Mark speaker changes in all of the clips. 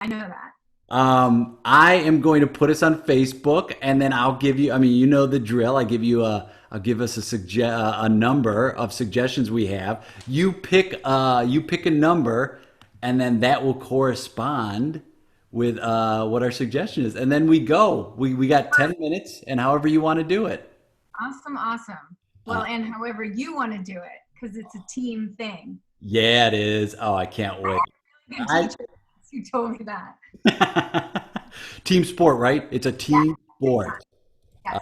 Speaker 1: I know that.
Speaker 2: I am going to put us on Facebook, and then I'll give you. I mean, you know the drill. I'll give us a number of suggestions we have. You pick a number, and then that will correspond with what our suggestion is, and then we go. We got 10 minutes, and however you want to do it.
Speaker 1: Awesome, awesome. Well,
Speaker 2: Uh,
Speaker 1: and however you want to do it, because it's a team thing.
Speaker 2: yeah, it is. Oh, I can't wait.
Speaker 1: Good
Speaker 2: I
Speaker 1: teacher who told me that.
Speaker 2: Team sport, right? It's a
Speaker 1: Yeah,
Speaker 2: team sport.
Speaker 1: yes.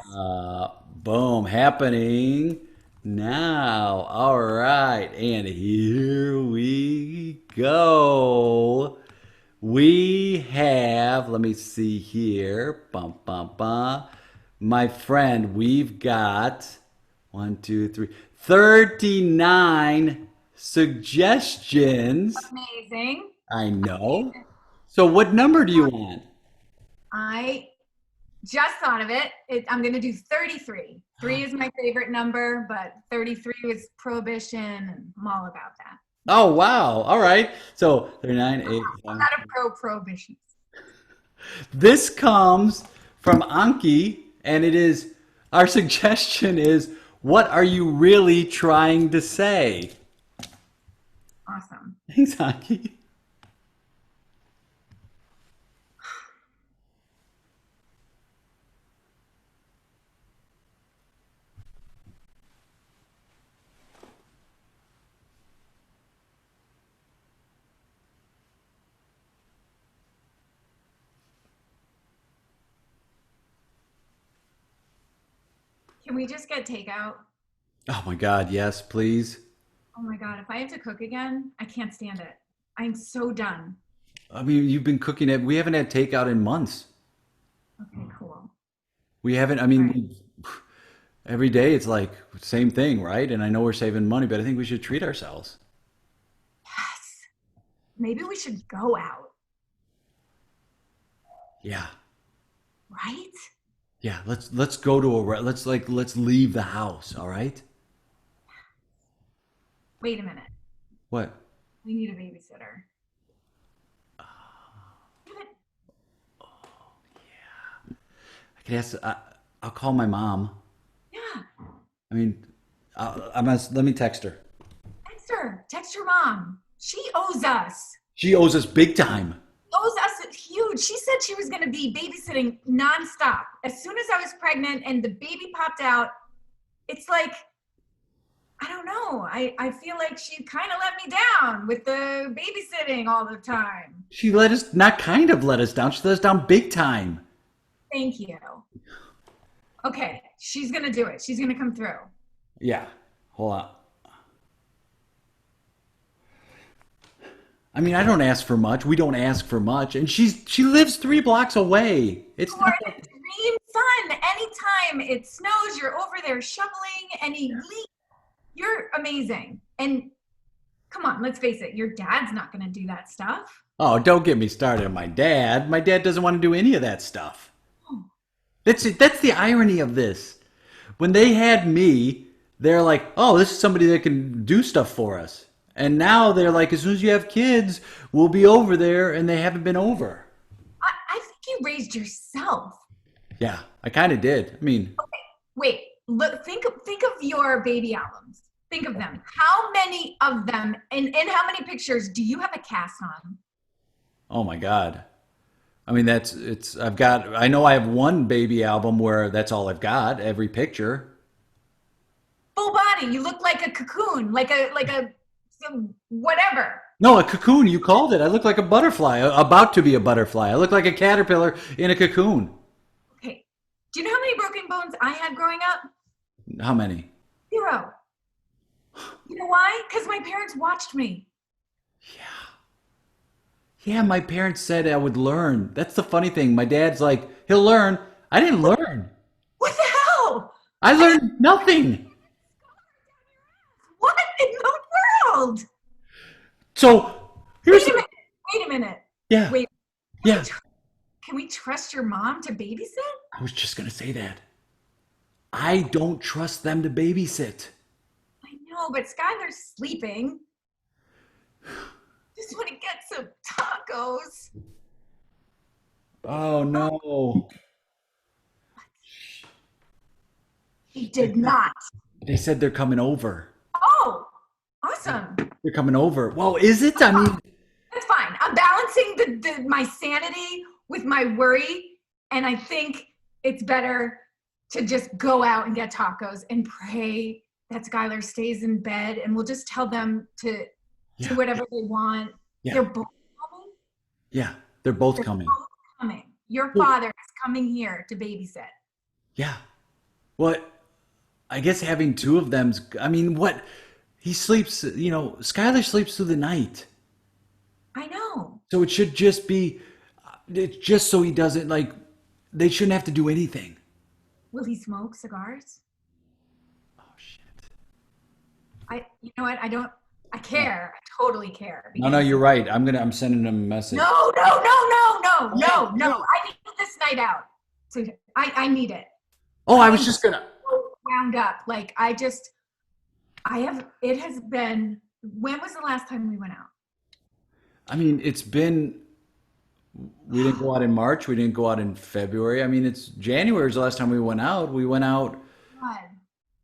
Speaker 2: Boom, happening now. All right, and here we go. We have, let me see here. Bum, bum, bum. My friend, we've got 39 suggestions.
Speaker 1: Amazing.
Speaker 2: I know. So, what number do you want?
Speaker 1: I just thought of it. I'm going to do 33. Three is my favorite number, but 33 is prohibition, and I'm all about that.
Speaker 2: Oh, wow. All right. So 39, 8,
Speaker 1: I'm
Speaker 2: 7.
Speaker 1: not a pro-prohibition.
Speaker 2: This comes from Anki, and it is our suggestion is what are you really trying to say?
Speaker 1: Awesome.
Speaker 2: Thanks, Anki.
Speaker 1: Can we just get takeout?
Speaker 2: Oh my God, yes, please.
Speaker 1: Oh my God, if I have to cook again, I can't stand it. I'm so done.
Speaker 2: I mean, you've been cooking it. We haven't had takeout in months.
Speaker 1: Okay, cool.
Speaker 2: We haven't, I
Speaker 1: All right.
Speaker 2: mean, every day it's like same thing, right? And I know we're saving money, but I think we should treat ourselves.
Speaker 1: Yes. Maybe we should go out,
Speaker 2: Yeah.
Speaker 1: right?
Speaker 2: Yeah, let's go to let's leave the house, all right?
Speaker 1: Wait a minute.
Speaker 2: What?
Speaker 1: We need a babysitter. But
Speaker 2: I could ask. I'll call my mom.
Speaker 1: yeah,
Speaker 2: I mean, let me text her.
Speaker 1: text her. Text your mom. She owes us.
Speaker 2: She owes us big time.
Speaker 1: Owes us huge. She said she was going to be babysitting nonstop. As soon as I was pregnant and the baby popped out, it's like, I don't know. I feel like she kind of let me down with the babysitting all the time.
Speaker 2: She let us not kind of let us down. She let us down big time.
Speaker 1: Thank you. Okay, she's going to do it. She's going to come through.
Speaker 2: Yeah. Hold on. I mean, I don't ask for much. We don't ask for much, and she lives 3 blocks away. It's
Speaker 1: You are
Speaker 2: not
Speaker 1: the
Speaker 2: that.
Speaker 1: dream son. Anytime it snows, you're over there shoveling any leak. You're amazing. And come on, let's face it, your dad's not going to do that stuff.
Speaker 2: Oh, don't get me started on my dad. My dad doesn't want to do any of that stuff.
Speaker 1: Oh,
Speaker 2: That's it. That's the irony of this. When they had me, they're like, "Oh, this is somebody that can do stuff for us." And now they're like, "As soon as you have kids, we'll be over there," and they haven't been over.
Speaker 1: I think you raised yourself.
Speaker 2: Yeah, I kind of did. I mean,
Speaker 1: Wait, look, think of your baby albums. Think of them. How many of them and how many pictures do you have a cast on?
Speaker 2: oh my God. I mean, that's it's. I've got. I know I have one baby album where that's all I've got. Every picture.
Speaker 1: Full body. You look like a cocoon, like a whatever.
Speaker 2: No, a cocoon. You called it. I look like a butterfly, about to be a butterfly. I look like a caterpillar in a cocoon.
Speaker 1: Okay. Do you know how many broken bones I had growing up?
Speaker 2: How many?
Speaker 1: Zero. You know why? Because my parents watched me.
Speaker 2: Yeah, my parents said I would learn. That's the funny thing. My dad's like, he'll learn. I didn't learn.
Speaker 1: What the hell?
Speaker 2: I
Speaker 1: I didn't.
Speaker 2: learned nothing.
Speaker 1: What in the world?
Speaker 2: So here's
Speaker 1: Wait a
Speaker 2: the,
Speaker 1: minute. Wait a minute.
Speaker 2: yeah,
Speaker 1: Wait. Can we
Speaker 2: yeah.
Speaker 1: tr- can we trust your mom to babysit?
Speaker 2: I was just gonna say that. I don't trust them to babysit.
Speaker 1: I know, but Skylar's sleeping. Just want to get some tacos.
Speaker 2: Oh no.
Speaker 1: He did not.
Speaker 2: They said they're coming over.
Speaker 1: Oh, awesome.
Speaker 2: They're coming over. Well, is it? I mean,
Speaker 1: That's fine. I'm balancing my sanity with my worry, and I think it's better to just go out and get tacos and pray that Skylar stays in bed, and we'll just tell them to
Speaker 2: yeah,
Speaker 1: do whatever they want.
Speaker 2: yeah,
Speaker 1: They're both coming.
Speaker 2: yeah. They're both
Speaker 1: They're
Speaker 2: coming.
Speaker 1: both coming. Your
Speaker 2: Well,
Speaker 1: father is coming here to babysit.
Speaker 2: yeah. Well, I guess having two of them's. I mean, what? He sleeps. You know, Skylar sleeps through the night,
Speaker 1: I know.
Speaker 2: so it should just be. It's just so he doesn't like. They shouldn't have to do anything.
Speaker 1: Will he smoke cigars?
Speaker 2: Oh shit.
Speaker 1: You know what? I don't. I care. I totally care.
Speaker 2: No, no,
Speaker 1: Because
Speaker 2: you're right. I'm sending him a message.
Speaker 1: no, no, no, no, no, no, no.
Speaker 2: No.
Speaker 1: I need this night out. So I need it.
Speaker 2: Oh, I
Speaker 1: I
Speaker 2: was
Speaker 1: am
Speaker 2: just gonna.
Speaker 1: so wound up. Like it has been, when was the last time we went out?
Speaker 2: I mean, it's been. We didn't go out in March. We didn't go out in February. I mean, it's January is the last time we went out. We went out.
Speaker 1: God.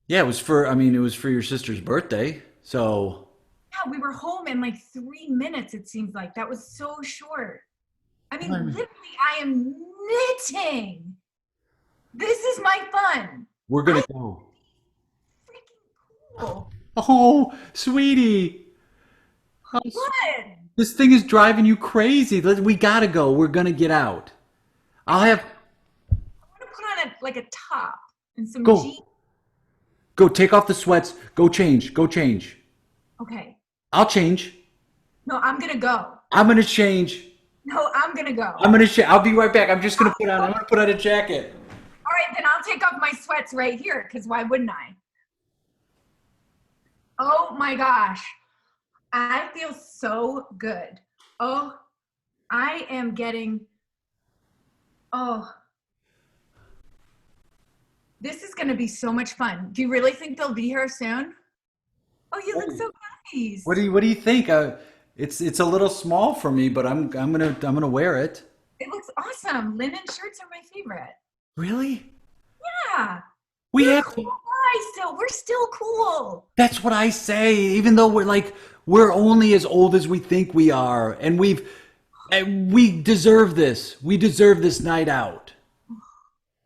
Speaker 2: Yeah, it was for. I mean, it was for your sister's birthday. So
Speaker 1: Yeah, we were home in like 3 minutes, it seems like. That was so short. I mean,
Speaker 2: I mean,
Speaker 1: literally, I am knitting. This is my fun.
Speaker 2: we're
Speaker 1: I
Speaker 2: gonna go.
Speaker 1: freaking cool.
Speaker 2: Oh, sweetie. Oh,
Speaker 1: What?
Speaker 2: this thing is driving you crazy. We gotta go. We're gonna get out. I'll have
Speaker 1: I want to put on like a top and some
Speaker 2: go.
Speaker 1: jeans.
Speaker 2: Go take off the sweats. Go change. Go change.
Speaker 1: Okay.
Speaker 2: I'll change.
Speaker 1: No, I'm gonna go.
Speaker 2: I'm gonna change.
Speaker 1: No, I'm gonna go.
Speaker 2: I'm gonna. I'll be right back. I'm just gonna put on. I'm gonna put on a jacket.
Speaker 1: All right, then I'll take off my sweats right here, because why wouldn't I? Oh my gosh. I feel so good. Oh, I am getting, oh, this is going to be so much fun. Do you really think they'll be here soon? Oh, you look so nice.
Speaker 2: What do you think? It's a little small for me, but I'm gonna wear it.
Speaker 1: It looks awesome. Linen shirts are my favorite.
Speaker 2: Really?
Speaker 1: Yeah.
Speaker 2: We
Speaker 1: We're
Speaker 2: have
Speaker 1: cool
Speaker 2: to.
Speaker 1: guys still. We're still cool.
Speaker 2: That's what I say. Even though we're only as old as we think we are, and we deserve this. We deserve this night out.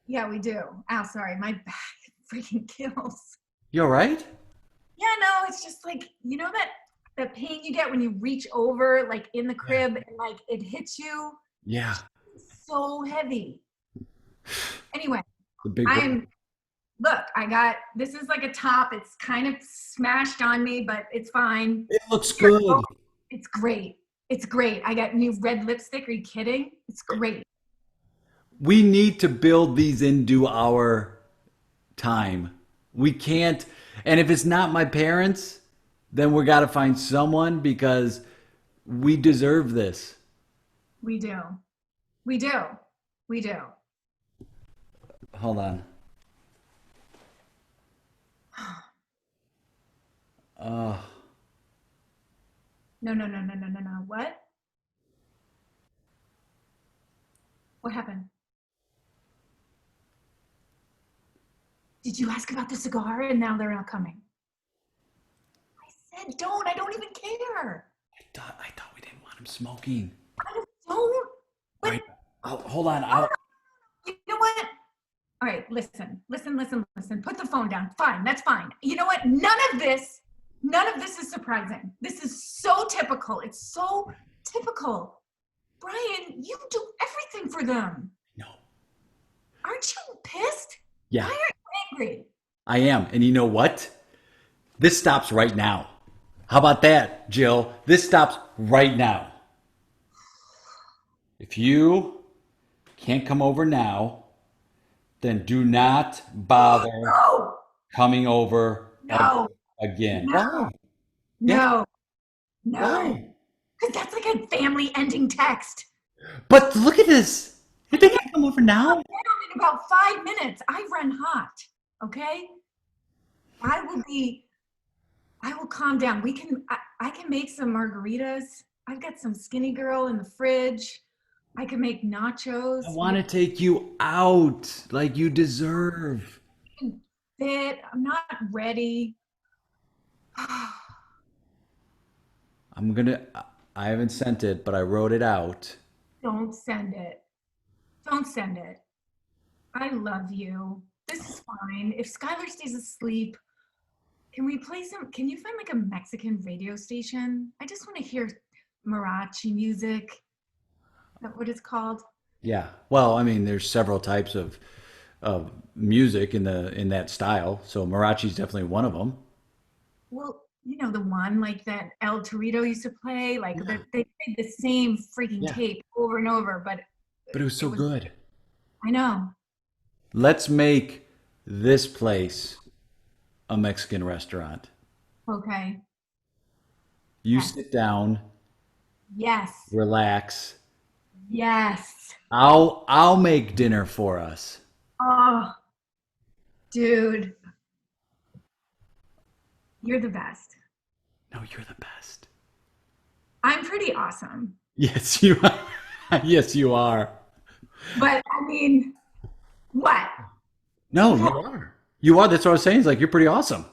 Speaker 1: Yeah, we do. Ow, sorry. My back freaking kills.
Speaker 2: You all right?
Speaker 1: Yeah, no, it's just like, you know that pain you get when you reach over like in the crib and like it hits you?
Speaker 2: Yeah.
Speaker 1: It's so heavy. Anyway,
Speaker 2: The big.
Speaker 1: look, this is like a top. It's kind of smashed on me, but it's fine.
Speaker 2: It looks good.
Speaker 1: It's great. It's great. I got new red lipstick. Are you kidding? It's great.
Speaker 2: We need to build these into our time. We can't. And if it's not my parents, then we got to find someone because we deserve this.
Speaker 1: We do. We do. We do.
Speaker 2: Hold on. Uh,
Speaker 1: No, no, no, no, no, no, no. What? What happened? Did you ask about the cigar and now they're not coming? I said don't. I don't even care.
Speaker 2: I thought we didn't want him smoking.
Speaker 1: I don't. But
Speaker 2: Right. Oh, hold on.
Speaker 1: you know what? All right, listen. Put the phone down. Fine, that's fine. You know what? None of this is surprising. This is so typical. It's so typical. Brian, you do everything for them.
Speaker 2: No.
Speaker 1: Aren't you pissed?
Speaker 2: Yeah,
Speaker 1: Why are you angry?
Speaker 2: I am. And you know what? This stops right now. How about that, Jill? This stops right now. If you can't come over now, then do not bother
Speaker 1: No,
Speaker 2: coming over
Speaker 1: no,
Speaker 2: again.
Speaker 1: no,
Speaker 2: Why? Yeah.
Speaker 1: no, no.
Speaker 2: Why?
Speaker 1: Because that's like a family ending text.
Speaker 2: But look at this. If they can't come over now,
Speaker 1: Down in about 5 minutes. I run hot. Okay? I will calm down. I can make some margaritas. I've got some Skinny Girl in the fridge. I could make nachos.
Speaker 2: I
Speaker 1: We
Speaker 2: want to take you out like you deserve.
Speaker 1: can fit. I'm not ready.
Speaker 2: I'm gonna. I haven't sent it, but I wrote it out.
Speaker 1: Don't send it. Don't send it. I love you. This is fine. If Skylar stays asleep, can we play some? Can you find like a Mexican radio station? I just want to hear mariachi music. Is that what it's called?
Speaker 2: Yeah. Well, I mean, there's several types of music in that style. So Marachi's definitely one of them.
Speaker 1: Well, you know the one like that El Torito used to play. Like
Speaker 2: Yeah.
Speaker 1: they played the same freaking
Speaker 2: Yeah.
Speaker 1: tape over and over, but
Speaker 2: But it was
Speaker 1: it
Speaker 2: so
Speaker 1: was.
Speaker 2: good.
Speaker 1: I know.
Speaker 2: Let's make this place a Mexican restaurant.
Speaker 1: Okay.
Speaker 2: You
Speaker 1: Yes.
Speaker 2: sit down,
Speaker 1: Yes.
Speaker 2: relax.
Speaker 1: Yes.
Speaker 2: I'll make dinner for us.
Speaker 1: Oh, dude, you're the best.
Speaker 2: No, you're the best.
Speaker 1: I'm pretty awesome.
Speaker 2: Yes, you are. Yes, you are.
Speaker 1: But I mean, what?
Speaker 2: No, you are. You are. That's what I was saying. It's like you're pretty awesome.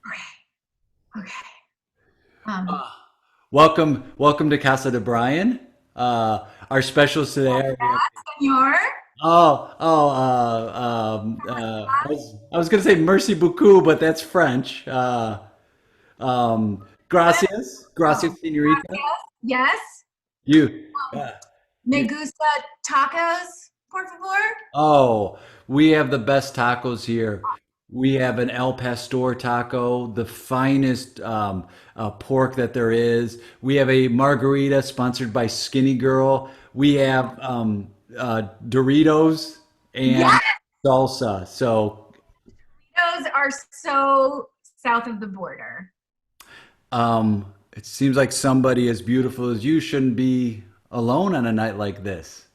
Speaker 1: Okay. Okay. Um,
Speaker 2: Welcome to Casa de Brian. Our specials today are
Speaker 1: Senor,
Speaker 2: I was gonna say merci beaucoup, but that's French.
Speaker 1: oh,
Speaker 2: gracias, señorita.
Speaker 1: yes.
Speaker 2: You,
Speaker 1: Um,
Speaker 2: uh,
Speaker 1: Me
Speaker 2: you.
Speaker 1: gusta tacos, por favor.
Speaker 2: Oh, we have the best tacos here. We have an El Pastor taco, the finest pork that there is. We have a margarita sponsored by Skinny Girl. We have Doritos and
Speaker 1: Yes,
Speaker 2: salsa. So
Speaker 1: those are so south of the border.
Speaker 2: it seems like somebody as beautiful as you shouldn't be alone on a night like this.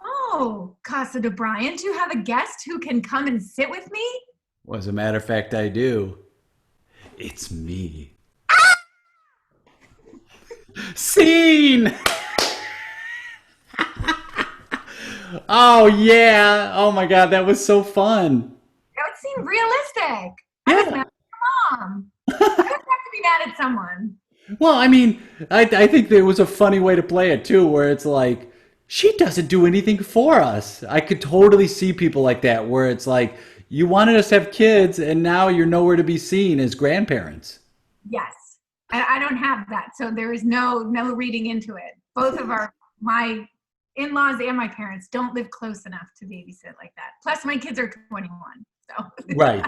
Speaker 1: Oh, Casa de Brian, do you have a guest who can come and sit with me?
Speaker 2: Well, as a matter of fact, I do. It's me. Scene! Oh yeah! Oh my God, that was so fun.
Speaker 1: That would seem realistic. I was
Speaker 2: Yeah.
Speaker 1: mad at my mom. I would have to be mad at someone.
Speaker 2: Well, I mean, I think there was a funny way to play it too, where it's like she doesn't do anything for us. I could totally see people like that, where it's like you wanted us to have kids, and now you're nowhere to be seen as grandparents.
Speaker 1: Yes. I don't have that. So there is no reading into it. Both of my in-laws and my parents don't live close enough to babysit like that. Plus my kids are 21. So
Speaker 2: Right.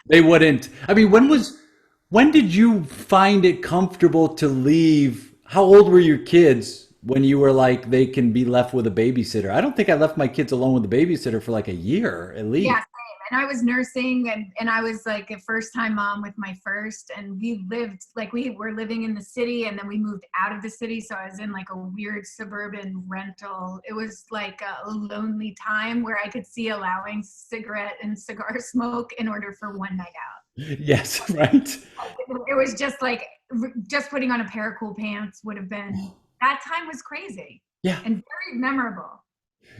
Speaker 2: They wouldn't. I mean, when did you find it comfortable to leave? How old were your kids when you were like they can be left with a babysitter? I don't think I left my kids alone with a babysitter for like a year at
Speaker 1: yeah,
Speaker 2: least.
Speaker 1: same. And I was nursing and I was like a first time mom with my first and we lived like we were living in the city and then we moved out of the city. So I was in like a weird suburban rental. It was like a lonely time where I could see allowing cigarette and cigar smoke in order for one night out.
Speaker 2: Yes, right.
Speaker 1: It was just like just putting on a pair of cool pants would have been that time was crazy
Speaker 2: Yeah.
Speaker 1: and very memorable.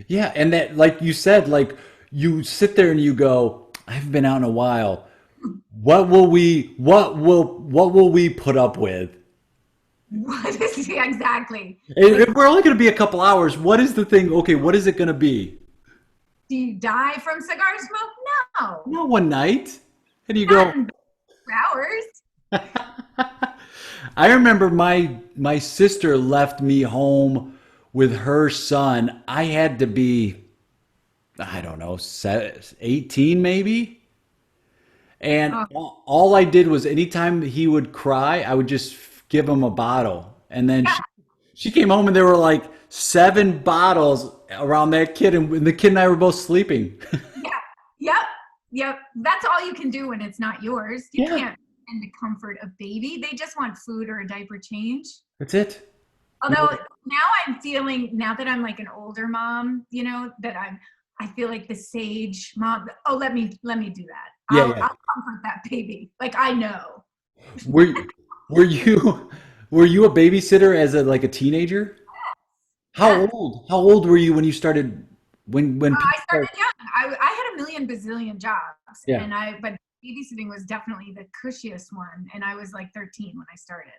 Speaker 2: Yeah, and that like you said, like you sit there and you go, I haven't been out in a while. What will we put up with?
Speaker 1: What is yeah, exactly?
Speaker 2: If
Speaker 1: Like,
Speaker 2: we're only going to be a couple hours, what is the thing? Okay, what is it going to be?
Speaker 1: do you die from cigar smoke? No,
Speaker 2: Not one night. And you
Speaker 1: not
Speaker 2: go,
Speaker 1: in hours.
Speaker 2: I remember my sister left me home with her son. I had to be, I don't know, 18 maybe. And
Speaker 1: Oh,
Speaker 2: all I did was anytime he would cry, I would just give him a bottle. And then
Speaker 1: yeah,
Speaker 2: she came home and there were like 7 bottles around that kid, and the kid and I were both sleeping.
Speaker 1: yeah, yep, yep. That's all you can do when it's not yours. You
Speaker 2: Yeah,
Speaker 1: can't tend to comfort a baby. They just want food or a diaper change.
Speaker 2: that's it.
Speaker 1: Although now I'm feeling, now that I'm like an older mom, you know, that I feel like the sage mom. Oh, let me do that.
Speaker 2: Yeah,
Speaker 1: I'll
Speaker 2: yeah.
Speaker 1: comfort that baby. Like I know.
Speaker 2: Were were you were you a babysitter as a like a teenager?
Speaker 1: Yeah.
Speaker 2: How old were you when you started? When
Speaker 1: I
Speaker 2: people started?
Speaker 1: started young. I had a million bazillion jobs,
Speaker 2: Yeah.
Speaker 1: but babysitting was definitely the cushiest one. And I was like 13 when I started.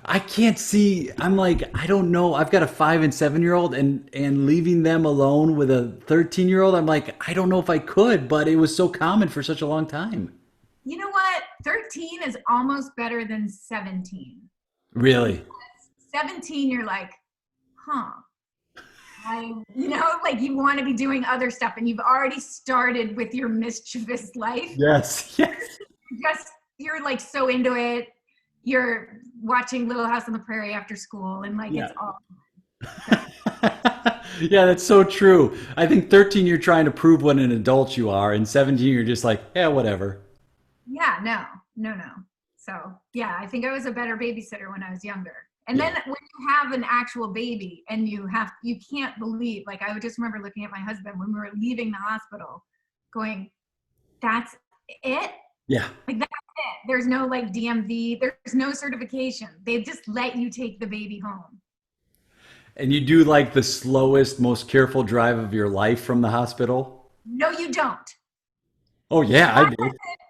Speaker 2: I can't see. I'm like, I don't know. I've got a 5 and 7 year old, and leaving them alone with a 13 year old. I'm like, I don't know if I could, but it was so common for such a long time.
Speaker 1: You know what? 13 is almost better than 17. Because
Speaker 2: Really?
Speaker 1: 17, you're like, huh, like you want to be doing other stuff and you've already started with your mischievous life.
Speaker 2: Yes. Yes.
Speaker 1: Just, you're like so into it. You're watching Little House on the Prairie after school and like
Speaker 2: Yeah.
Speaker 1: it's all good.
Speaker 2: Yeah, that's so true. I think 13 you're trying to prove what an adult you are, and 17 you're just like, yeah, whatever.
Speaker 1: Yeah, no. So yeah, I think I was a better babysitter when I was younger. And
Speaker 2: Yeah.
Speaker 1: then when you have an actual baby and you can't believe, like I would just remember looking at my husband when we were leaving the hospital going, that's it?
Speaker 2: Yeah.
Speaker 1: Like that's it. There's no like DMV, there's no certification. They just let you take the baby home.
Speaker 2: And you do like the slowest, most careful drive of your life from the hospital?
Speaker 1: No, you don't.
Speaker 2: Oh, yeah, I did.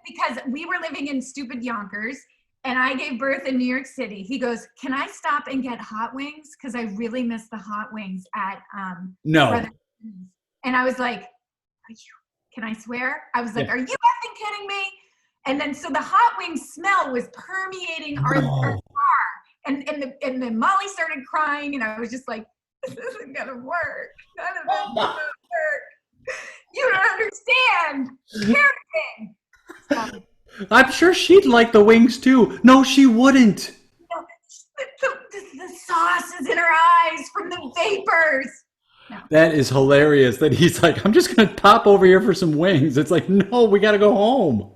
Speaker 1: Because we were living in stupid Yonkers and I gave birth in New York City. He goes, "Can I stop and get hot wings? Because I really miss the hot wings at
Speaker 2: No.
Speaker 1: Brother." And I was like, can I swear? I was
Speaker 2: Yeah.
Speaker 1: like, "Are you effing kidding me?" And then so the hot wing smell was permeating our
Speaker 2: No.
Speaker 1: and then Molly started crying and I was just like, this isn't gonna work. None of this is gonna work. You don't understand. Parenting. So,
Speaker 2: I'm sure she'd like the wings too. No, she wouldn't.
Speaker 1: the sauce is in her eyes from the vapors. No.
Speaker 2: That is hilarious that he's like, I'm just going to pop over here for some wings. It's like, no, we got to go home.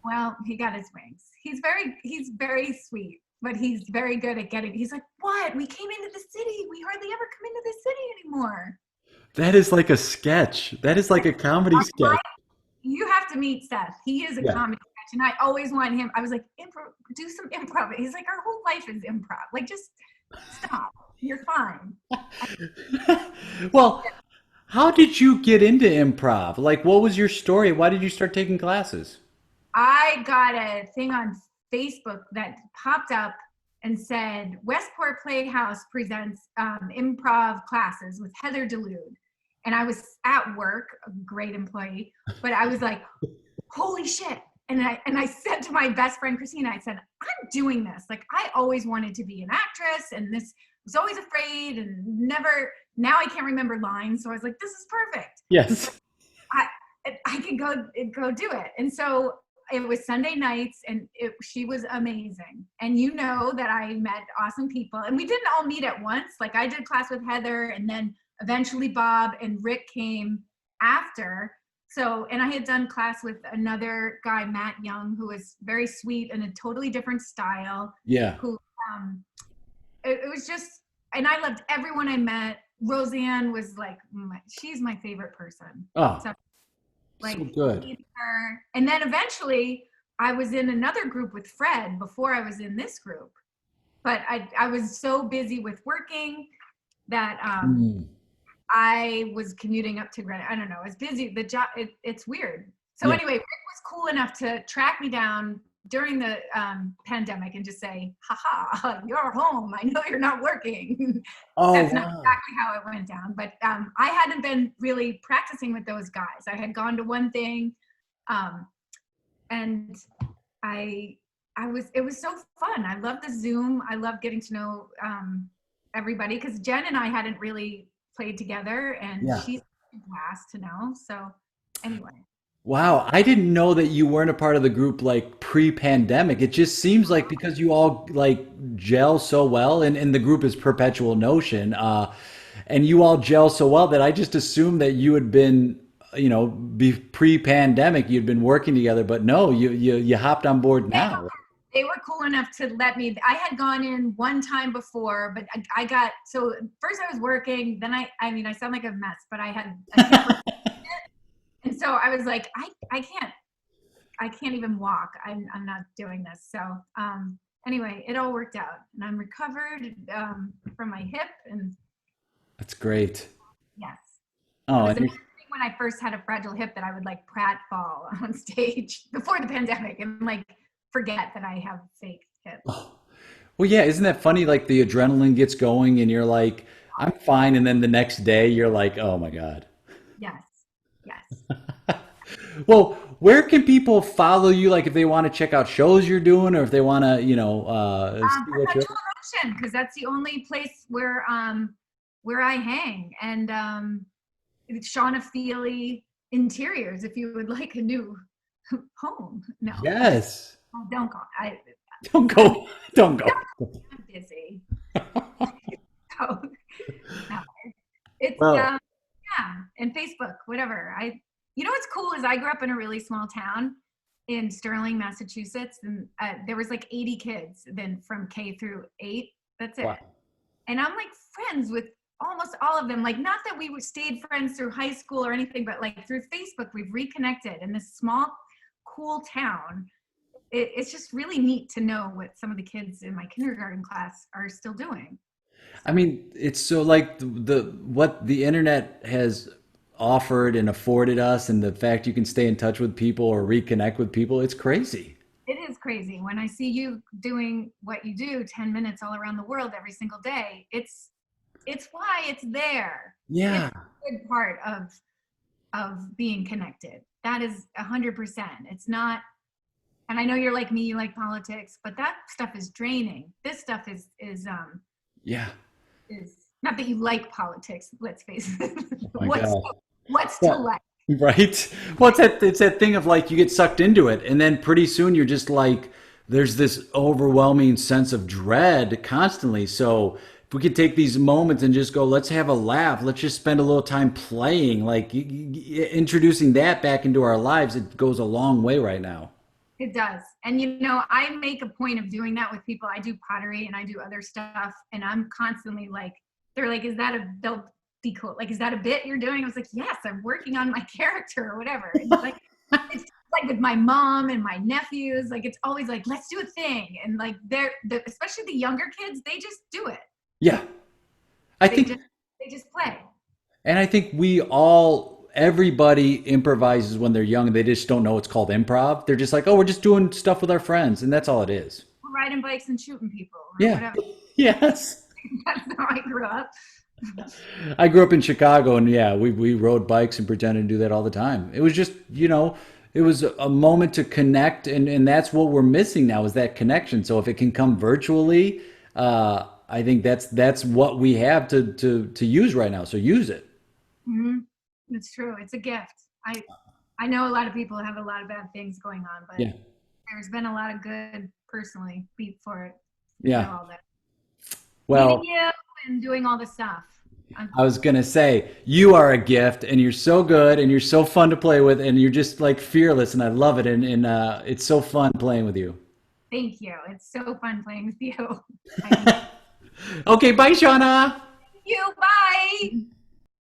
Speaker 1: Well, he got his wings. He's very sweet, but he's very good at getting. He's like, what? We came into the city. We hardly ever come into the city anymore.
Speaker 2: That is like a sketch. That is like a comedy sketch.
Speaker 1: You have to meet Seth. He is a
Speaker 2: Yeah.
Speaker 1: comedy sketch, and I always want him. I was like, do some improv. He's like, our whole life is improv. Like, just stop. You're fine.
Speaker 2: Well, how did you get into improv? Like, what was your story? Why did you start taking classes?
Speaker 1: I got a thing on Facebook that popped up and said Westport Playhouse presents improv classes with Heather Delude. And I was at work, a great employee, but I was like, holy shit. And I said to my best friend Christina, I said, I'm doing this. Like I always wanted to be an actress and this was always afraid and never, now I can't remember lines. So I was like, this is perfect.
Speaker 2: Yes.
Speaker 1: I I could go do it. And so it was Sunday nights and she was amazing. And you know that I met awesome people and we didn't all meet at once. Like I did class with Heather and then eventually Bob and Rick came after. So, and I had done class with another guy, Matt Young, who was very sweet and a totally different style,
Speaker 2: Yeah.
Speaker 1: who, it was just, and I loved everyone I met. Rosanne was like, she's my favorite person.
Speaker 2: Oh,
Speaker 1: So like
Speaker 2: so good.
Speaker 1: her. And then eventually I was in another group with Fred before I was in this group. But I was so busy with working that
Speaker 2: Mm.
Speaker 1: I was commuting up to Greenwich. I don't know. I was busy. The job, it's weird. So
Speaker 2: Yeah.
Speaker 1: anyway, Rick was cool enough to track me down during the pandemic and just say, haha, you're home. I know you're not working.
Speaker 2: Oh,
Speaker 1: That's not
Speaker 2: wow.
Speaker 1: exactly how it went down, but I hadn't been really practicing with those guys. I had gone to one thing, um, and I, it was so fun. I love the Zoom. I love getting to know everybody because Jen and I hadn't really played together, and
Speaker 2: Yeah.
Speaker 1: she's a blast to know. So, anyway.
Speaker 2: Wow, I didn't know that you weren't a part of the group like pre-pandemic. It just seems like because you all like gel so well and the group is Perpetual Notion, and you all gel so well that I just assumed that you had been, pre-pandemic you'd been working together, but no, you hopped on board now.
Speaker 1: They were cool enough to let me. I had gone in one time before, but I got, so first I was working, then I mean I sound like a mess, but I had a hip replacement, and so I was like I can't even walk. I'm not doing this. So anyway, it all worked out, and I'm recovered from my hip, and
Speaker 2: That's great.
Speaker 1: Yes. It
Speaker 2: Oh,
Speaker 1: was
Speaker 2: and you're,
Speaker 1: amazing when I first had a fragile hip that I would like pratfall on stage before the pandemic and like forget that I have fake hips.
Speaker 2: oh, well, yeah, isn't that funny? Like the adrenaline gets going and you're like, I'm fine. And then the next day you're like, oh my God.
Speaker 1: Yes. Yes.
Speaker 2: Well, where can people follow you? Like if they want to check out shows you're doing or if they want to, see what you're.
Speaker 1: Perpetual motion, because that's the only place where I hang. And Shawna Feeley interiors, if you would like a new home. No,
Speaker 2: Yes.
Speaker 1: don't go.
Speaker 2: Don't
Speaker 1: I'm,
Speaker 2: go. Don't go.
Speaker 1: I'm busy. So, no. It's
Speaker 2: Well,
Speaker 1: yeah, and Facebook, whatever. You know what's cool is I grew up in a really small town in Sterling, Massachusetts, and there was like 80 kids then from K through 8. That's it.
Speaker 2: wow.
Speaker 1: And I'm like friends with almost all of them. Like, not that we stayed friends through high school or anything, but like through Facebook, we've reconnected in this small, cool town. It's just really neat to know what some of the kids in my kindergarten class are still doing.
Speaker 2: I
Speaker 1: So
Speaker 2: mean, it's so like the what the internet has offered and afforded us and the fact you can stay in touch with people or reconnect with people, it's crazy.
Speaker 1: it is crazy when I see you doing what you do, 10 minutes all around the world every single day. It's why it's there. It's
Speaker 2: Yeah.
Speaker 1: a good part of being connected. That is 100%. It's not, and I know you're like me, you like politics, but that stuff is draining. This stuff
Speaker 2: Yeah.
Speaker 1: is not that you like politics, let's face it.
Speaker 2: Oh my
Speaker 1: what's
Speaker 2: God.
Speaker 1: what's to
Speaker 2: Well,
Speaker 1: like?
Speaker 2: right? Well, it's that thing of like you get sucked into it, and then pretty soon you're just like there's this overwhelming sense of dread constantly. So if we could take these moments and just go, let's have a laugh, let's just spend a little time playing, like introducing that back into our lives, it goes a long way right now.
Speaker 1: It does. And you know, I make a point of doing that with people. I do pottery and I do other stuff. And I'm constantly like, they're like, they'll be cool. Like, is that a bit you're doing? I was like, yes, I'm working on my character or whatever. And like, it's like with my mom and my nephews, like, it's always like, let's do a thing. And like, especially the younger kids, they just do it.
Speaker 2: Yeah, I
Speaker 1: They
Speaker 2: think
Speaker 1: just, they just play.
Speaker 2: And I think everybody improvises when they're young. They just don't know it's called improv. They're just like, oh, we're just doing stuff with our friends. And that's all it is.
Speaker 1: We're riding bikes and shooting people or
Speaker 2: Yeah.
Speaker 1: whatever.
Speaker 2: Yes.
Speaker 1: That's how I grew up.
Speaker 2: I grew up in Chicago and yeah, we rode bikes and pretended to do that all the time. It was just, it was a moment to connect. And that's what we're missing now is that connection. So if it can come virtually, I think that's what we have to use right now. So use it.
Speaker 1: Hmm. It's true. It's a gift. I know a lot of people have a lot of bad things going on, but
Speaker 2: Yeah.
Speaker 1: there's been a lot of good personally beat for it. You know,
Speaker 2: Yeah.
Speaker 1: all that meeting
Speaker 2: Well,
Speaker 1: you and doing all the stuff. I'm,
Speaker 2: I was gonna say, you are a gift, and you're so good, and you're so fun to play with, and you're just like fearless, and I love it, and it's so fun playing with you.
Speaker 1: thank you. It's so fun playing with you. I enjoy
Speaker 2: Okay, bye, Shauna.
Speaker 1: you. Bye.